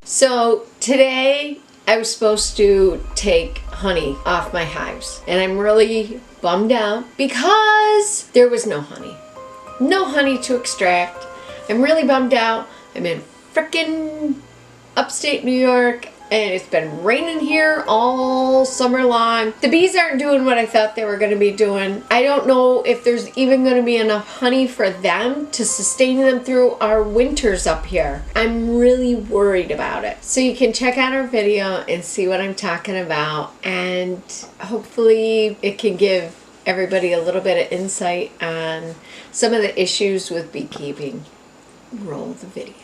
So today I was supposed to take honey off my hives, and I'm really bummed out because there was no honey. No honey to extract. I'm really bummed out. I'm in frickin' upstate New York, and it's been raining here all summer long. The bees aren't doing what I thought they were going to be doing. I don't know if there's even going to be enough honey for them to sustain them through our winters up here. I'm really worried about it. So you can check out our video and see what I'm talking about, and hopefully it can give everybody a little bit of insight on some of the issues with beekeeping. Roll the video.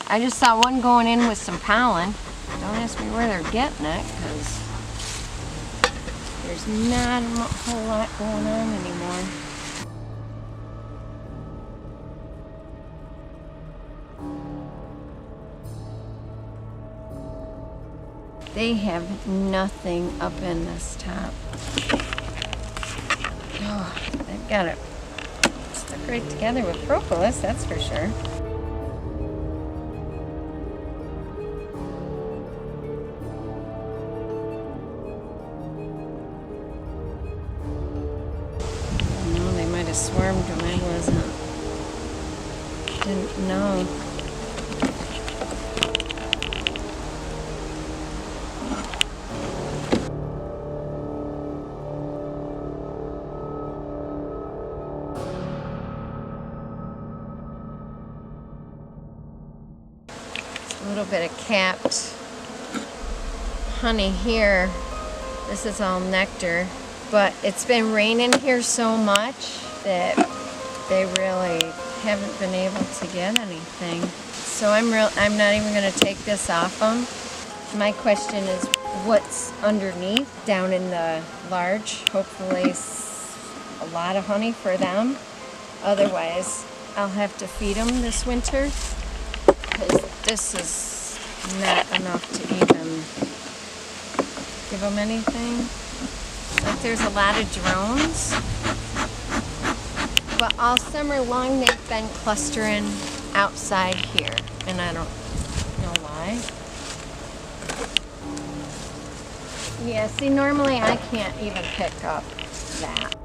I just saw one going in with some pollen. Don't ask me where they're getting it, because there's not a whole lot going on anymore. They have nothing up in this top. Oh, they've got it stuck right together with propolis, that's for sure. Swarmed when I didn't know. A little bit of capped honey here. This is all nectar, but it's been raining here so much that they really haven't been able to get anything. So I'm not even going to take this off them. My question is, what's underneath down in the large? Hopefully a lot of honey for them. Otherwise, I'll have to feed them this winter, because this is not enough to even give them anything. Like, there's a lot of drones. But all summer long they've been clustering outside here, and I don't know why. Yeah, see, normally I can't even pick up that.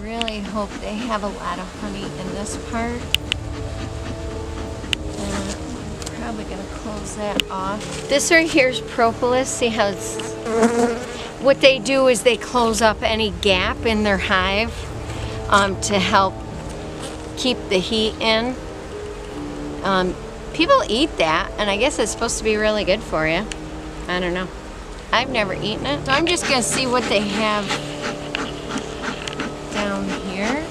Really hope they have a lot of honey in this part. And I'm probably going to close that off. This right here is propolis. See how it's... What they do is they close up any gap in their hive to help keep the heat in. People eat that, and I guess it's supposed to be really good for you. I don't know. I've never eaten it. So I'm just going to see what they have down here.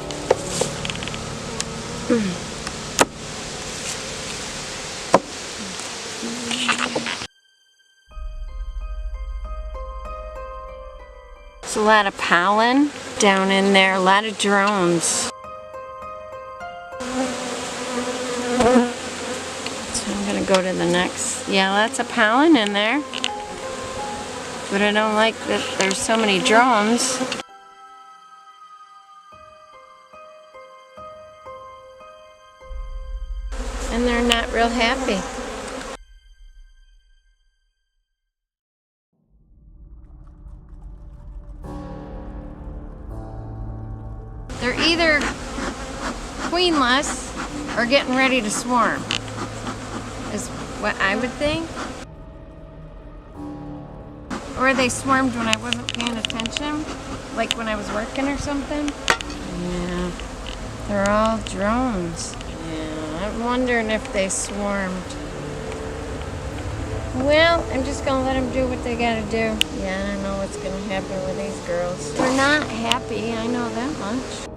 A lot of pollen down in there, a lot of drones. So I'm gonna go to the next. Yeah, lots of pollen in there. But I don't like that there's so many drones. And they're not real happy. either queenless or getting ready to swarm, is what I would think. Or they swarmed when I wasn't paying attention, like when I was working or something. Yeah, they're all drones. Yeah, I'm wondering if they swarmed. Well, I'm just gonna let them do what they gotta do. Yeah, I don't know what's gonna happen with these girls. They're not happy, I know that much.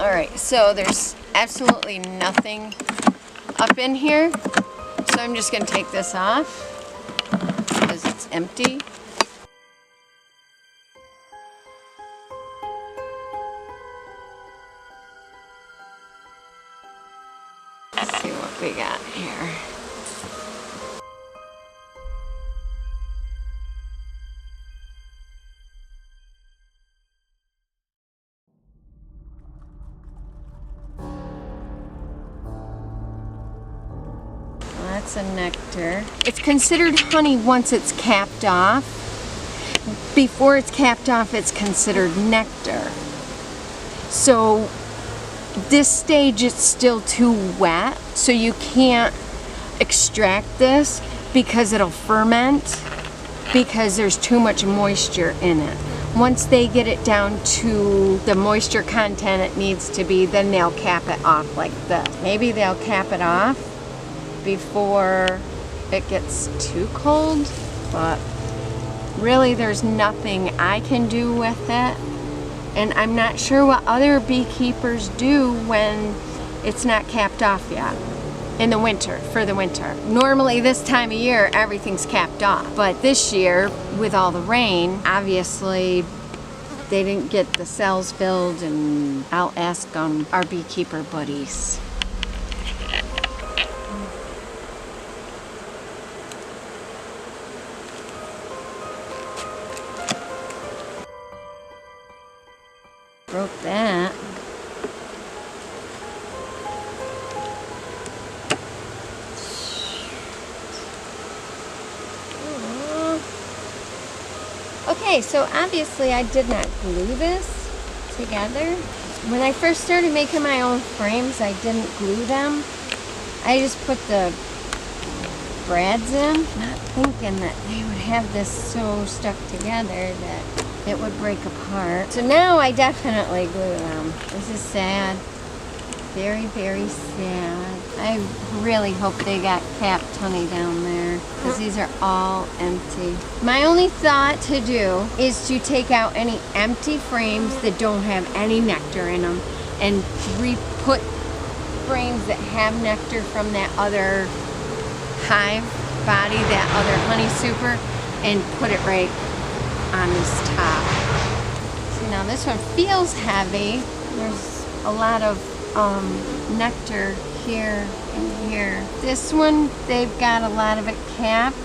All right, so there's absolutely nothing up in here. So I'm just gonna take this off because it's empty. Let's see what we got here. That's a nectar. It's considered honey once it's capped off. Before it's capped off, it's considered nectar. So this stage, it's still too wet, so you can't extract this because it'll ferment because there's too much moisture in it. Once they get it down to the moisture content it needs to be, then they'll cap it off like this. Maybe they'll cap it off before it gets too cold, but really there's nothing I can do with it, and I'm not sure what other beekeepers do when it's not capped off yet in the winter, for the winter. Normally this time of year everything's capped off, but this year with all the rain, obviously they didn't get the cells filled, and I'll ask our beekeeper buddies. Broke that. Okay, so obviously I did not glue this together. When I first started making my own frames, I didn't glue them. I just put the brads in, not thinking that they would have this so stuck together that it would break apart. So now I definitely glue them. This is sad. Very, very sad. I really hope they got capped honey down there, because these are all empty. My only thought to do is to take out any empty frames that don't have any nectar in them and re-put frames that have nectar from that other hive body, that other honey super, and put it right on this top. See, now this one feels heavy. There's a lot of nectar here and here. This one, they've got a lot of it capped,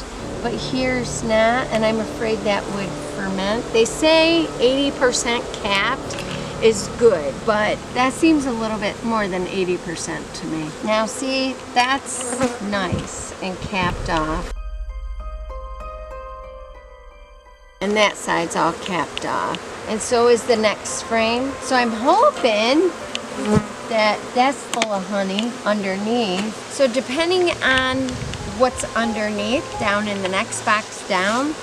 but here's not, and I'm afraid that would ferment. They say 80% capped is good, but that seems a little bit more than 80% to me. Now see, that's nice and capped off. And that side's all capped off. And so is the next frame. So I'm hoping that that's full of honey underneath. So depending on what's underneath, down in the next box down,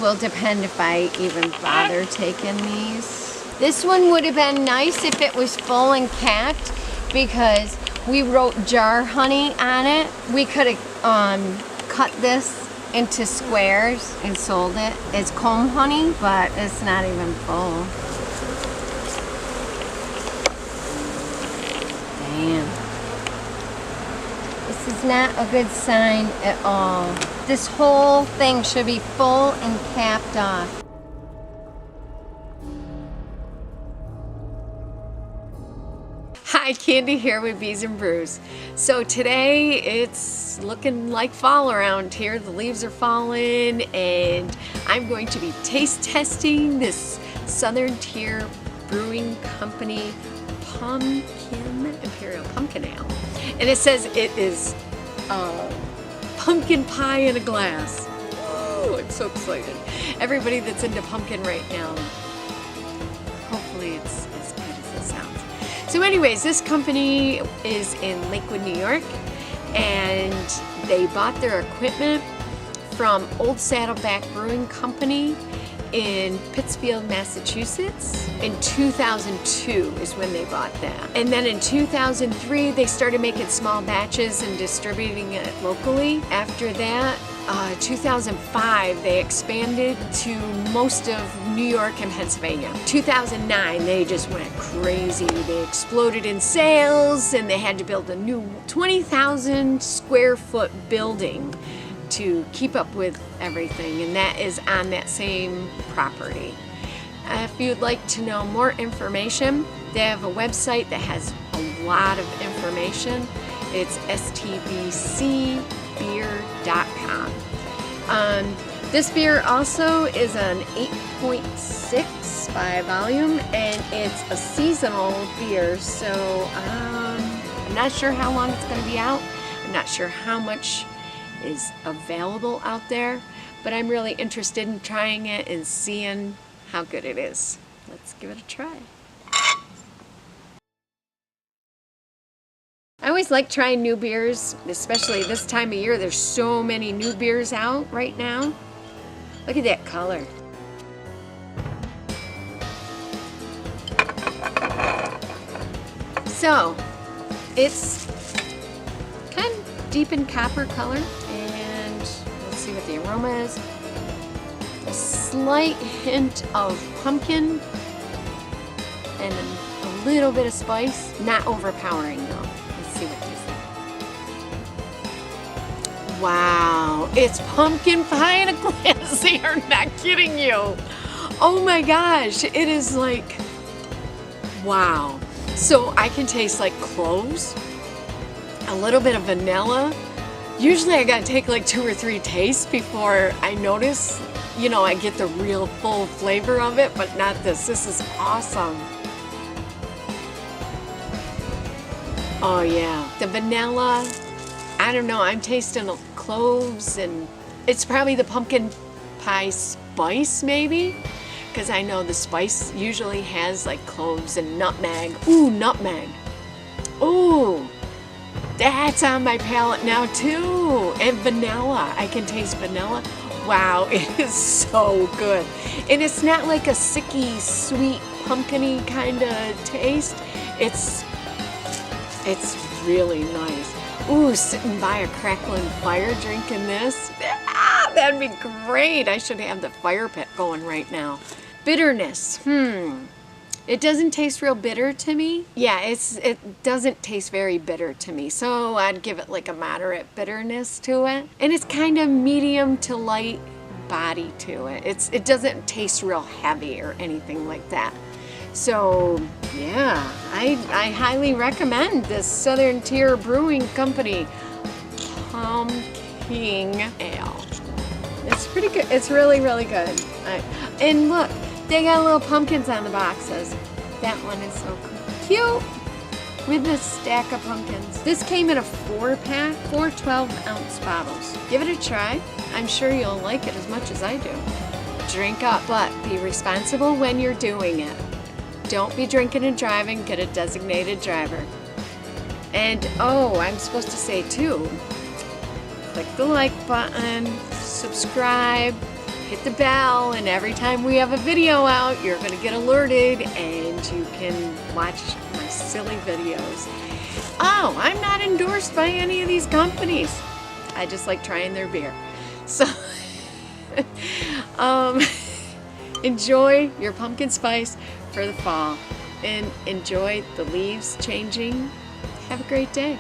will depend if I even bother taking these. This one would have been nice if it was full and capped, because we wrote jar honey on it. We could have cut this into squares and sold it as comb honey, but it's not even full. Damn. This is not a good sign at all. This whole thing should be full and capped off. Hi, Candy here with Bees and Brews. So today it's looking like fall around here. The leaves are falling and I'm going to be taste testing this Southern Tier Brewing Company Pumpkin Imperial Pumpkin Ale. And it says it is pumpkin pie in a glass. Oh, I'm so excited. Everybody that's into pumpkin right now, hopefully it's as good as it sounds. So anyways, this company is in Lakewood, New York, and they bought their equipment from Old Saddleback Brewing Company in Pittsfield, Massachusetts. In 2002 is when they bought that. And then in 2003, they started making small batches and distributing it locally. After that, 2005, they expanded to most of New York and Pennsylvania. 2009, they just went crazy. They exploded in sales and they had to build a new 20,000 square foot building to keep up with everything, and that is on that same property. If you'd like to know more information, they have a website that has a lot of information. It's stvcbeer.com. This beer also is an 8.6 by volume, and it's a seasonal beer, so I'm not sure how long it's going to be out. I'm not sure how much is available out there, but I'm really interested in trying it and seeing how good it is. Let's give it a try. I always like trying new beers, especially this time of year. There's so many new beers out right now. Look at that color. So, it's kind of deep in copper color, and let's see what the aroma is. A slight hint of pumpkin and a little bit of spice, not overpowering though. Let's see what this is. Wow, it's pumpkin pie in a glass. They are not kidding you. Oh my gosh, it is like, wow. So I can taste like cloves, a little bit of vanilla. Usually I gotta take like 2 or 3 tastes before I notice, you know, I get the real full flavor of it, but not this. This is awesome. Oh yeah, the vanilla, I don't know, I'm tasting the cloves, and it's probably the pumpkin pie spice maybe, because I know the spice usually has like cloves and nutmeg. Ooh, nutmeg. Ooh. That's on my palate now too. And vanilla. I can taste vanilla. Wow, it is so good. And it's not like a sicky, sweet, pumpkin-y kind of taste. It's really nice. Ooh, sitting by a crackling fire drinking this. Ah, that'd be great. I should have the fire pit going right now. Bitterness. It doesn't taste real bitter to me. Yeah, it doesn't taste very bitter to me. So I'd give it like a moderate bitterness to it. And it's kind of medium to light body to it. It doesn't taste real heavy or anything like that. So yeah, I highly recommend this Southern Tier Brewing Company Pumking Ale. It's pretty good. It's really, really good. And look, they got little pumpkins on the boxes. That one is so cute with this stack of pumpkins. This came in a 4-pack, 4 12-ounce bottles. Give it a try. I'm sure you'll like it as much as I do. Drink up, but be responsible when you're doing it. Don't be drinking and driving. Get a designated driver. And oh, I'm supposed to say too, click the like button, subscribe, hit the bell, and every time we have a video out, you're going to get alerted and you can watch my silly videos. Oh, I'm not endorsed by any of these companies. I just like trying their beer. So, enjoy your pumpkin spice for the fall and enjoy the leaves changing. Have a great day.